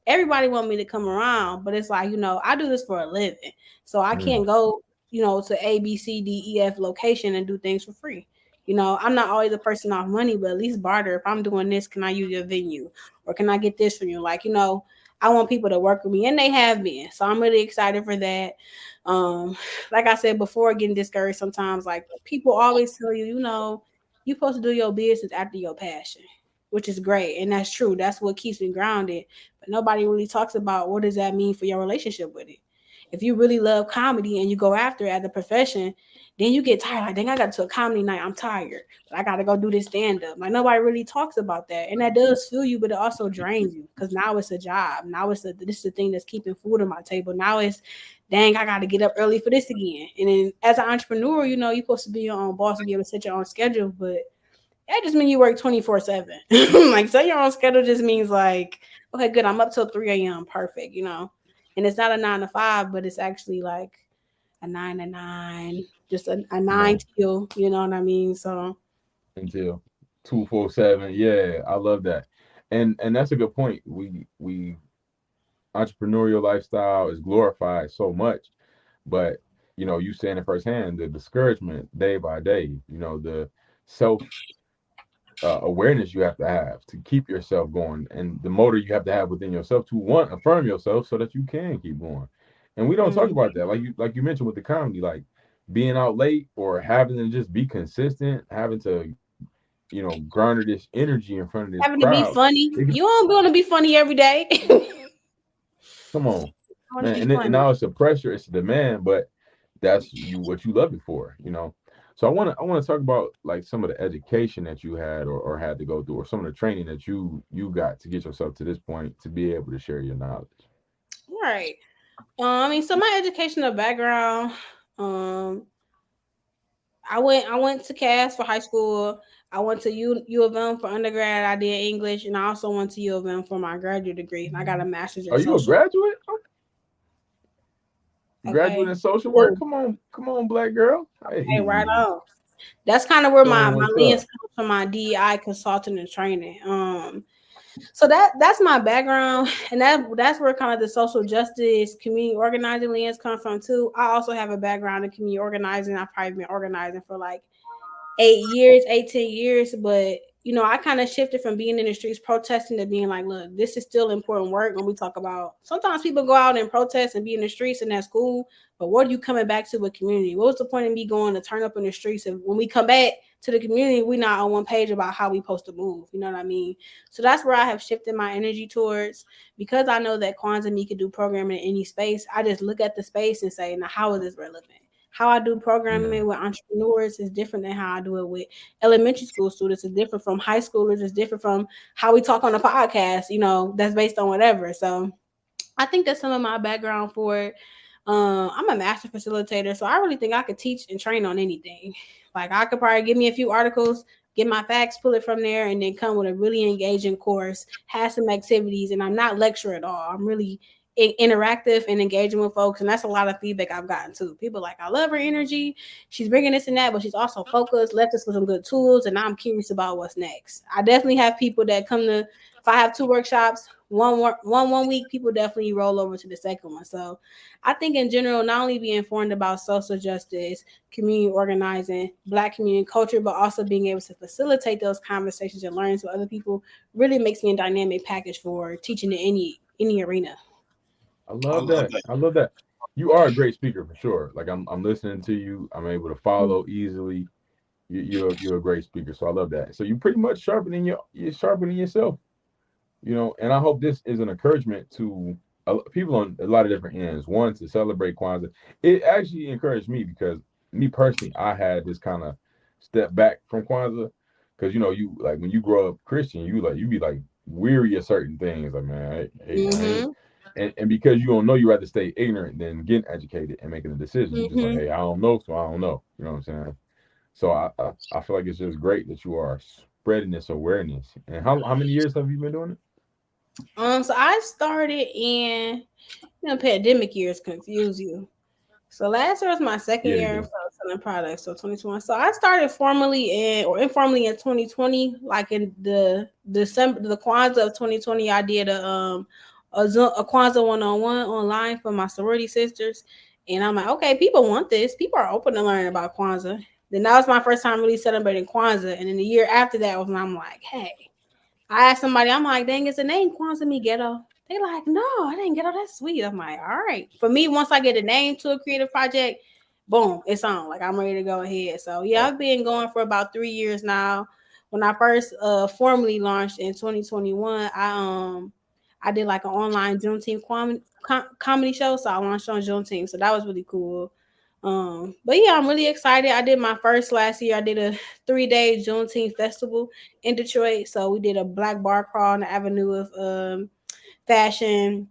Everybody want me to come around, but it's like, I do this for a living. So I can't go, to A, B, C, D, E, F location and do things for free. I'm not always a person off money, but at least barter. If I'm doing this, can I use your venue? Or can I get this from you? Like, I want people to work with me, and they have been. So I'm really excited for that. Like I said before, getting discouraged sometimes, like people always tell you, you're supposed to do your business after your passion, which is great. And that's true. That's what keeps me grounded. But nobody really talks about what does that mean for your relationship with it. If you really love comedy and you go after it as a profession, then you get tired. Like, dang, I got to a comedy night. I'm tired. But I got to go do this stand-up. Like, nobody really talks about that. And that does fuel you, but it also drains you. Because now it's a job. Now this is the thing that's keeping food on my table. Now it's, dang, I got to get up early for this again. And then as an entrepreneur, you're supposed to be your own boss and be able to set your own schedule. But that just means you work 24/7. Like, set your own schedule just means like, okay, good. I'm up till 3 a.m. Perfect, And it's not a 9 to 5, but it's actually like a 9 to 9, just a 9 till, you know what I mean? So
until 247. Yeah, I love that. And that's a good point. We entrepreneurial lifestyle is glorified so much, but you saying it firsthand, the discouragement day by day, the self awareness you have to keep yourself going, and the motor you have to have within yourself to affirm yourself so that you can keep going. And we don't talk about that, like you mentioned with the comedy, like being out late or having to just be consistent, having to garner this energy in front of this
having to be
crowd.
funny. You don't want to be funny every day.
Come on, man. And now it's a pressure, it's a demand, but that's what you love it for. So I want to talk about like some of the education that you had or had to go through, or some of the training that you got to get yourself to this point to be able to share your knowledge.
Right. I mean, so my educational background, I went to Cass for high school. I went to U of M for undergrad. I did English, and I also went to U of M for my graduate degree. And I got a master's in
social. Are you a graduate? Okay. Graduate in social work? Come on, black girl.
Hey, right on. That's kind of where my lens comes from, my DEI consulting and training. So that's my background, and that's where kind of the social justice, community organizing lens come from too. I also have a background in community organizing. I've probably been organizing for like 18 years, but I kind of shifted from being in the streets protesting to being like, look, this is still important work. When we talk about, sometimes people go out and protest and be in the streets, and that's cool, but what are you coming back to with community? What was the point of me going to turn up in the streets if when we come back to the community, we're not on one page about how we supposed to move? You know what I mean? So that's where I have shifted my energy towards, because I know that KwansaaMe could do programming in any space. I just look at the space and say, now, how is this relevant? How I do programming with entrepreneurs is different than how I do it with elementary school students. It's different from high schoolers. It's different from how we talk on a podcast, that's based on whatever. So I think that's some of my background for it. I'm a master facilitator, so I really think I could teach and train on anything. Like, I could probably give me a few articles, get my facts, pull it from there, and then come with a really engaging course, have some activities, and I'm not lecture at all. I'm really interactive and engaging with folks, and that's a lot of feedback I've gotten too. People like, I love her energy, she's bringing this and that, but she's also focused, left us with some good tools, and I'm curious about what's next. I definitely have people that come to, if I have 2 workshops, one week, people definitely roll over to the second one. So I think in general, not only being informed about social justice, community organizing, Black community culture, but also being able to facilitate those conversations and learning with other people really makes me a dynamic package for teaching in any arena.
I love that. You are a great speaker for sure. Like, I'm listening to you. I'm able to follow easily. You're a great speaker, so I love that. So you're pretty much sharpening yourself, And I hope this is an encouragement to people on a lot of different ends. One, to celebrate Kwanzaa. It actually encouraged me, because me personally, I had this kind of step back from Kwanzaa, because you like, when you grow up Christian, you be like weary of certain things. Like, man, and because you don't know, you rather stay ignorant than getting educated and making a decision. You're just like, hey, I don't know, so I don't know. You know what I'm saying? So I feel like it's just great that you are spreading this awareness. And how many years have you been doing it?
So I started in pandemic years confuse you. So last year was my second year for selling products. So 2021. So I started formally informally in 2020, like in the December, the Kwanzaa of 2020. I did a Kwanzaa one-on-one online for my sorority sisters, and I'm like, okay, people want this. People are open to learn about Kwanzaa. Then that was my first time really celebrating Kwanzaa, and then the year after that was when I'm like, hey, I asked somebody, I'm like, dang, is the name KwansaaMe ghetto? They like, no, I didn't ghetto. That's sweet. I'm like, all right. For me, once I get a name to a creative project, boom, it's on. Like, I'm ready to go ahead. So yeah, I've been going for about 3 years now. When I first formally launched in 2021, I did like an online Juneteenth comedy show. So I launched on Juneteenth. So that was really cool. But yeah, I'm really excited. I did my first last year. I did a 3-day Juneteenth festival in Detroit. So we did a black bar crawl on the Avenue of Fashion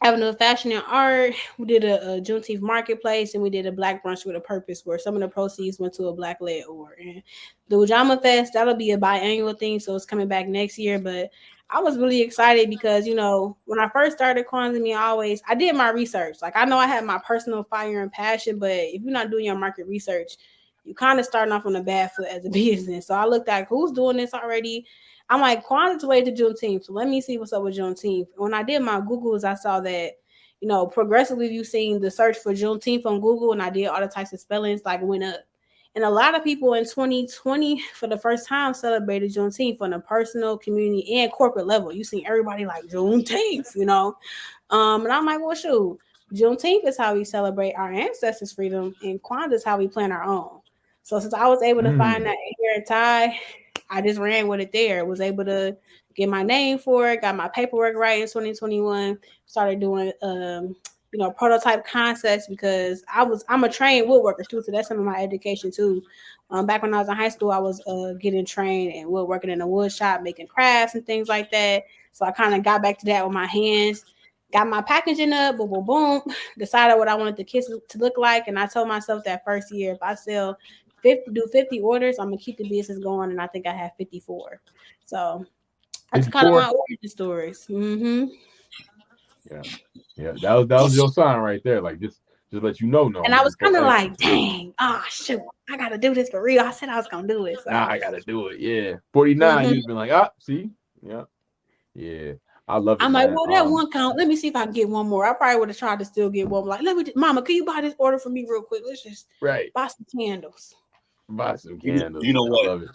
and Art. We did a Juneteenth marketplace, and we did a Black brunch with a purpose, where some of the proceeds went to a Black-led org. And the Ujama Fest, that'll be a biannual thing, so it's coming back next year. But I was really excited because, when I first started KwansaaMe, I did my research. Like, I know I had my personal fire and passion, but if you're not doing your market research, you kind of starting off on a bad foot as a business. So I looked at who's doing this already. I'm like, Kwanzaa's way to Juneteenth. So let me see what's up with Juneteenth. When I did my Googles, I saw that, progressively you've seen the search for Juneteenth on Google, and I did all the types of spellings, like, went up. And a lot of people in 2020, for the first time, celebrated Juneteenth on a personal, community, and corporate level. You see everybody like Juneteenth, And I'm like, well, shoot, Juneteenth is how we celebrate our ancestors' freedom, and Kwanzaa is how we plan our own. So since I was able to find that hair and tie, I just ran with it there. Was able to get my name for it, got my paperwork right in 2021, started doing prototype concepts because I'm a trained woodworker too, so that's some of my education too. Back when I was in high school, I was getting trained and woodworking in a wood shop, making crafts and things like that. So I kind of got back to that with my hands, got my packaging up, boom, boom, boom, decided what I wanted the kits to look like, and I told myself that first year, if I sell 50 orders, I'm gonna keep the business going, and I think I have 54. So that's kind of my origin stories. Mm-hmm.
Yeah, that was your sign right there. Like just let you know.
And I was kind of like, dang, shoot, I gotta do this for real. I said I was gonna do it. So.
I gotta do it. Yeah, 49. You've been like, see, yeah. I love it.
I'm
man.
like, well, that one count. Let me see if I can get one more. I probably would have tried to still get one. Like, Mama, can you buy this order for me real quick? Let's just buy some candles.
Buy some candles.
You know what? I love it.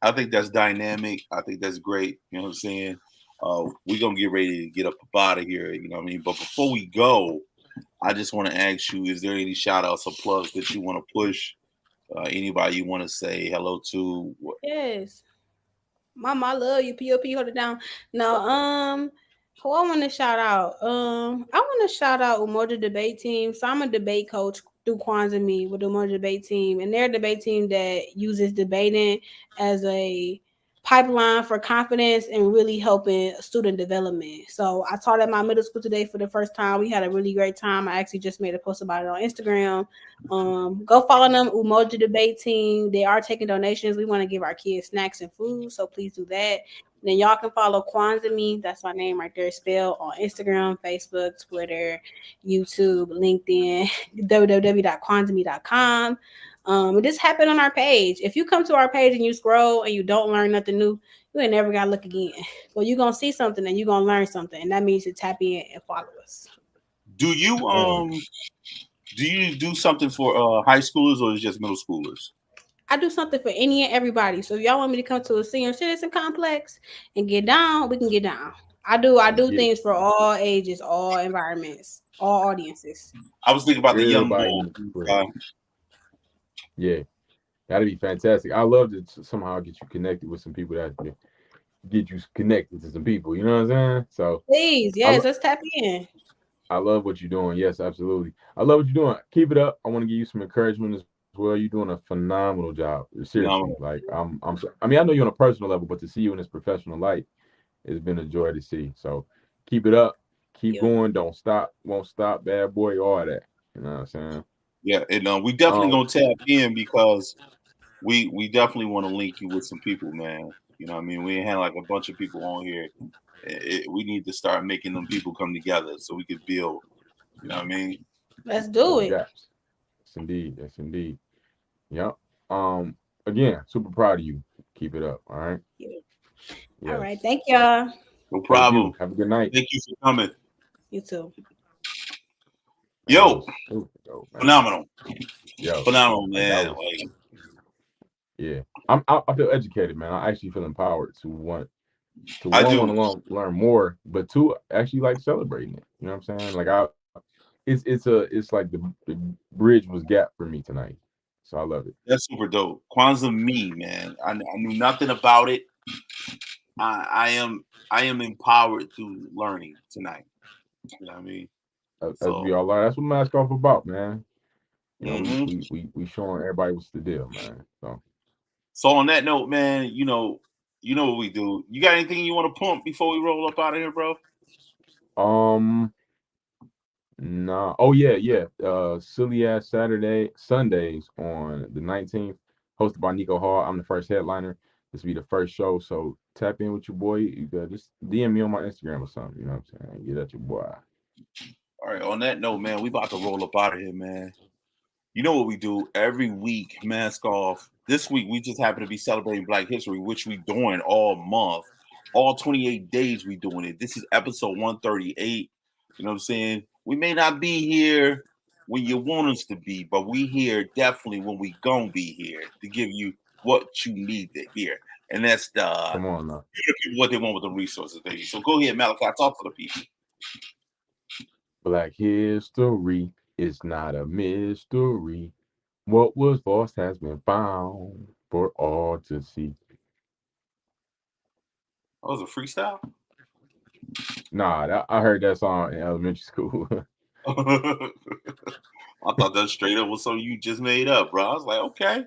I think that's dynamic. I think that's great. You know what I'm saying? We're gonna get ready to get up out of here. You know what I mean? But before we go, I just want to ask you: is there any shout outs or plugs that you want to push? Anybody you want to say hello to?
Yes. Mama, I love you. POP, hold it down. No, who I want to shout out? I want to shout out Umoja Debate Team. So I'm a debate coach through KwansaaMe with the Umoja Debate Team, and they're a debate team that uses debating as a pipeline for confidence and really helping student development. So I taught at my middle school today for the first time. We had a really great time. I actually just made a post about it on Instagram. Go follow them, Umoja Debate Team. They are taking donations. We want to give our kids snacks and food, so please do that. And then y'all can follow KwansaaMe. That's my name right there, spelled on Instagram, Facebook, Twitter, YouTube, LinkedIn, www.kwansaame.com. This happened on our page. If you come to our page and you scroll and you don't learn nothing new, you ain't never gotta look again. Well, you're gonna see something and you're gonna learn something, and that means to tap in and follow us.
Do you do something for high schoolers or is it just middle schoolers?
I do something for any and everybody. So if y'all want me to come to a senior citizen complex and get down, we can get down. I do things for all ages, all environments, all audiences.
I was thinking about the young boy.
Yeah, that'd be fantastic. I love to somehow get you connected with some people that get you connected to some people. You know what I'm saying? So
please, yes, let's tap in.
I love what you're doing. Yes, absolutely. I love what you're doing. Keep it up. I want to give you some encouragement as well. You're doing a phenomenal job. Seriously, like I know you're on a personal level, but to see you in this professional light, it's been a joy to see. So keep it up. Keep going. Don't stop. Won't stop. Bad boy. All that. You know what I'm saying?
Yeah, and we definitely gonna tap in because we definitely want to link you with some people, man. You know what I mean? We ain't had like a bunch of people on here. We need to start making them people come together so we could build. You know what I mean?
Let's do it.
Yes, indeed. Yes, indeed. Yep. Again, super proud of you. Keep it up. All right.
Yes. All right. Thank y'all.
No problem.
Have a good night.
Thank you for coming.
You too.
Yo, phenomenal. Phenomenal, man.
Yeah, I feel educated, man. I actually feel empowered to want to learn more, but to actually like celebrating it. You know what I'm saying? Like it's like the bridge was gapped for me tonight, so I love it.
That's super dope. KwansaaMe, man. I knew nothing about it. I am empowered through learning tonight. You know what I mean?
That's what Mask Off about, man. You know, we showing everybody what's the deal, man.
So on that note, man, you know what we do. You got anything you want to pump before we roll up out of here, bro?
Nah. Oh yeah. Silly Ass Sundays on the 19th, hosted by Nico Hall. I'm the first headliner. This will be the first show, so tap in with your boy, you got just DM me on my Instagram or something. You know what I'm saying? Get at your boy.
All right. On that note, man, we about to roll up out of here, man. You know what we do every week, Mask Off. This week, we just happen to be celebrating Black History, which we doing all month. All 28 days we doing it. This is episode 138. You know what I'm saying? We may not be here when you want us to be, but we here definitely when we gonna be here to give you what you need to hear. And that's
Come on now.
what they want with the resources they need. So go ahead, Malachi, talk to the people.
Black history is not a mystery. What was lost has been found for all to see.
Oh, it was a freestyle?
Nah, I heard that song in elementary school.
I thought that straight up was something you just made up, bro. I was like, okay.